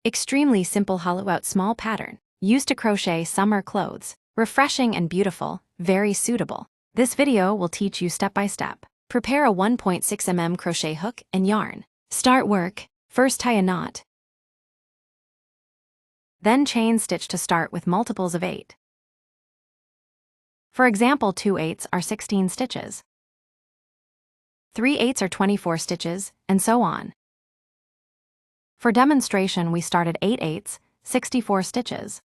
Extremely simple hollow out small pattern, used to crochet summer clothes. Refreshing and beautiful, very suitable. This video will teach you step by step. Prepare a 1.6 mm crochet hook and yarn. Start work. First tie a knot. Then chain stitch to start with multiples of 8. For example, 2 eighths are 16 stitches. 3 eighths are 24 stitches, and so on. For demonstration, we start at 8 eighths, 64 stitches.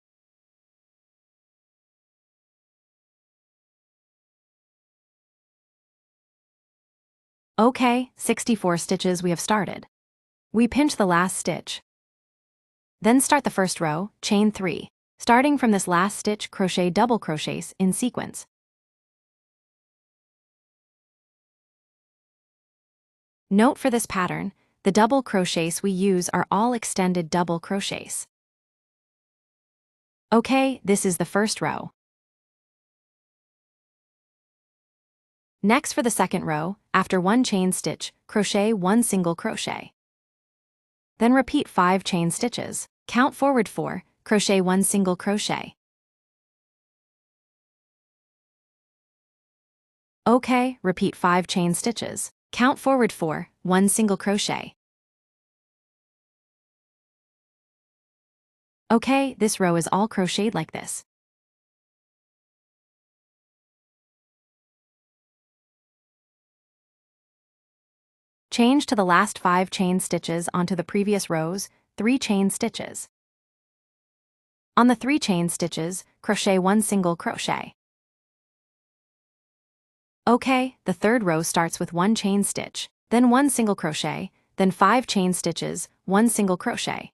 Okay, 64 stitches we have started. We pinch the last stitch. Then start the first row, chain 3. Starting from this last stitch, crochet double crochets in sequence. Note for this pattern, the double crochets we use are all extended double crochets. Okay, this is the first row. Next for the second row, after 1 chain stitch, crochet 1 single crochet. Then repeat 5 chain stitches. Count forward 4, crochet 1 single crochet. Okay, repeat 5 chain stitches. Count forward 4, 1 single crochet. Okay, this row is all crocheted like this. Change to the last 5 chain stitches onto the previous row's 3 chain stitches. On the 3 chain stitches, crochet 1 single crochet. Okay, the third row starts with 1 chain stitch, then 1 single crochet, then 5 chain stitches, 1 single crochet.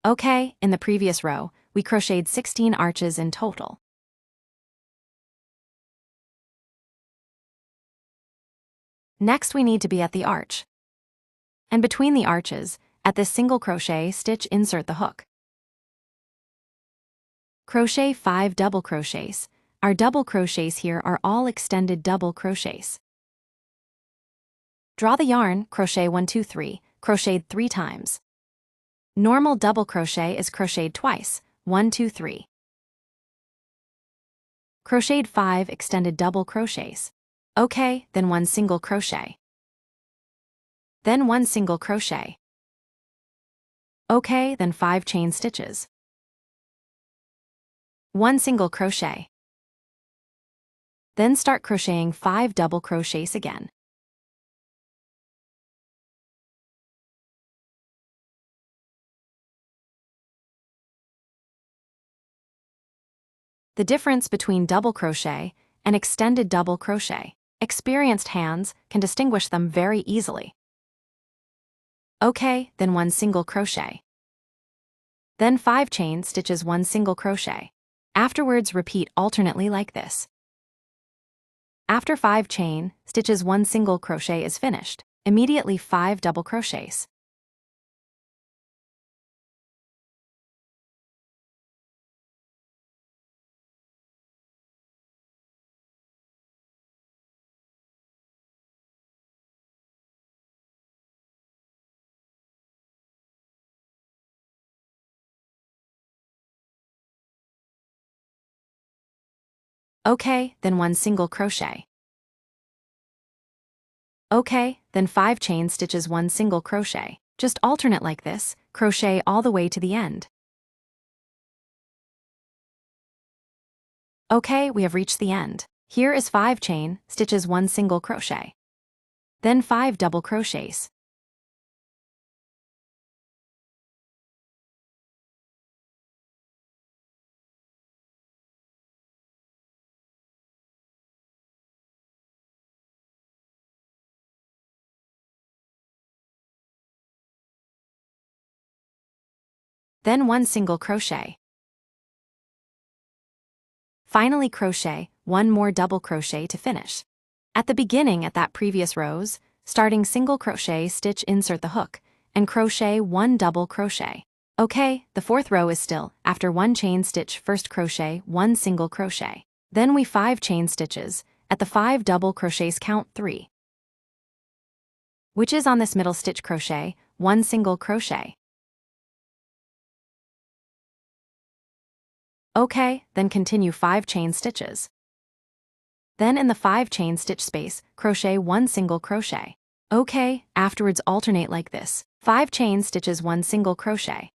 Okay, in the previous row, we crocheted 16 arches in total. Next we need to be at the arch. And between the arches, at this single crochet stitch, insert the hook. Crochet 5 double crochets. Our double crochets here are all extended double crochets. Draw the yarn, crochet 1, 2, 3, crocheted 3 times. Normal double crochet is crocheted twice, 1, 2, 3. Crocheted 5 extended double crochets. Okay, then 1 single crochet. Then 1 single crochet. Okay, then 5 chain stitches. 1 single crochet. Then start crocheting 5 double crochets again. The difference between double crochet and extended double crochet. Experienced hands can distinguish them very easily. Okay, then 1 single crochet. Then 5 chain stitches, 1 single crochet. Afterwards, repeat alternately like this. After 5 chain stitches, 1 single crochet is finished. Immediately 5 double crochets. Okay, then 1 single crochet. Okay, then 5 chain stitches, 1 single crochet. Just alternate like this, crochet all the way to the end. Okay, we have reached the end. Here is 5 chain stitches, 1 single crochet. Then 5 double crochets. Then 1 single crochet. Finally crochet 1 more double crochet to finish. At the beginning at that previous rows, starting single crochet stitch, insert the hook, and crochet 1 double crochet. Okay, the fourth row is still, after 1 chain stitch, first crochet 1 single crochet. Then we 5 chain stitches, at the 5 double crochets, count 3. which is on this middle stitch crochet, 1 single crochet. Okay, then continue 5 chain stitches. Then in the 5 chain stitch space, crochet 1 single crochet. Okay, afterwards alternate like this, 5 chain stitches 1 single crochet.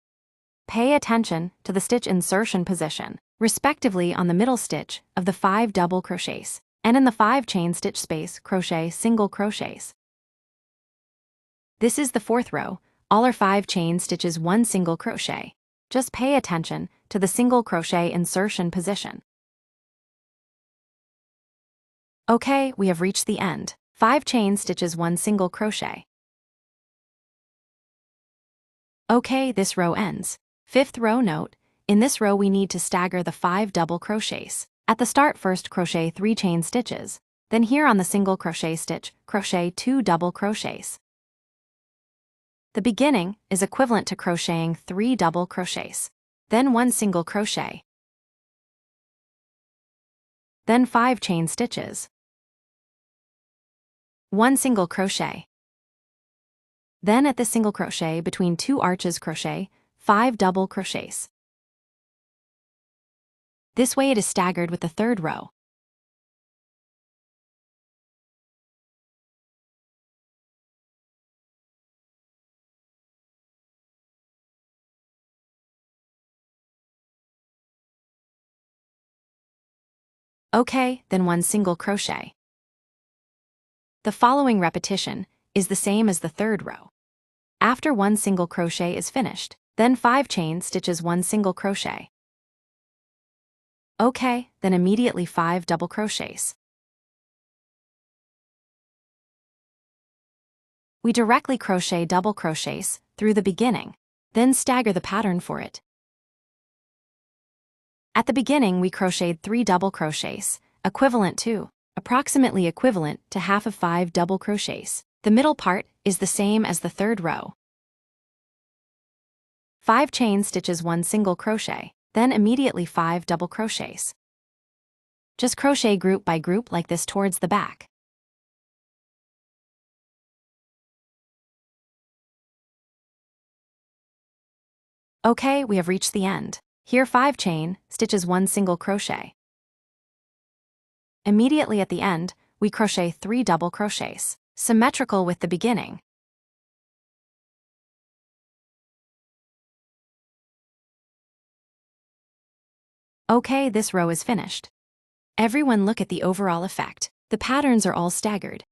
Pay attention to the stitch insertion position, respectively on the middle stitch of the 5 double crochets, and in the 5 chain stitch space, crochet single crochets. This is the 4th row, all are 5 chain stitches 1 single crochet. Just pay attention to the single crochet insertion position. Okay, we have reached the end. 5 chain stitches 1 single crochet. Okay, this row ends. 5th row note, in this row we need to stagger the 5 double crochets. At the start first crochet 3 chain stitches. Then here on the single crochet stitch, crochet 2 double crochets. The beginning is equivalent to crocheting 3 double crochets. Then 1 single crochet. Then 5 chain stitches. 1 single crochet. Then at the single crochet between 2 arches crochet, 5 double crochets. This way it is staggered with the 3rd row. Okay, then 1 single crochet. The following repetition is the same as the 3rd row. After 1 single crochet is finished, then 5 chain stitches 1 single crochet. Okay, then immediately 5 double crochets. We directly crochet double crochets through the beginning, then stagger the pattern for it. At the beginning we crocheted 3 double crochets, approximately equivalent to half of 5 double crochets. The middle part is the same as the 3rd row. 5 chain stitches 1 single crochet, then immediately 5 double crochets. Just crochet group by group like this towards the back. Okay, we have reached the end. Here 5 chain stitches 1 single crochet. Immediately at the end, we crochet 3 double crochets, symmetrical with the beginning. Okay, this row is finished. Everyone look at the overall effect. The patterns are all staggered.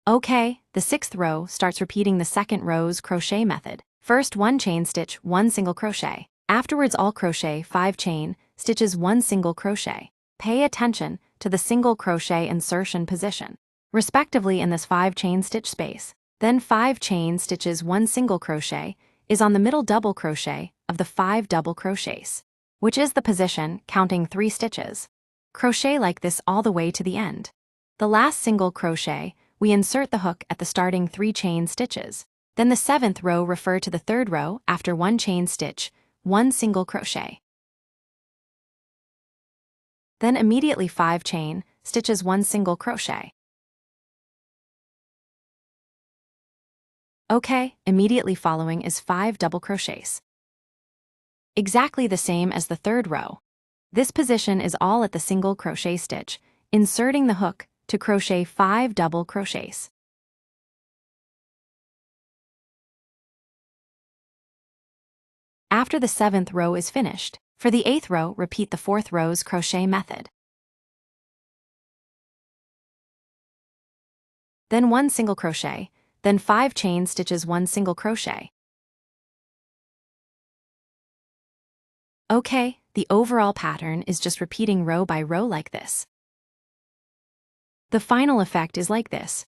Okay, the 6th row starts repeating the 2nd row's crochet method. First 1 chain stitch 1 single crochet. Afterwards all crochet 5 chain stitches 1 single crochet. Pay attention to the single crochet insertion position, respectively in this 5 chain stitch space. Then 5 chain stitches 1 single crochet is on the middle double crochet of the 5 double crochets, which is the position counting 3 stitches. Crochet like this all the way to the end. The last single crochet, we insert the hook at the starting 3 chain stitches. Then the 7th row refer to the 3rd row after 1 chain stitch, 1 single crochet. Then immediately 5 chain stitches 1 single crochet. Okay, immediately following is 5 double crochets. Exactly the same as the 3rd row. This position is all at the single crochet stitch, inserting the hook to crochet 5 double crochets. After the 7th row is finished, for the 8th row, repeat the 4th row's crochet method. Then 1 single crochet, then 5 chain stitches 1 single crochet. Okay, the overall pattern is just repeating row by row like this. The final effect is like this.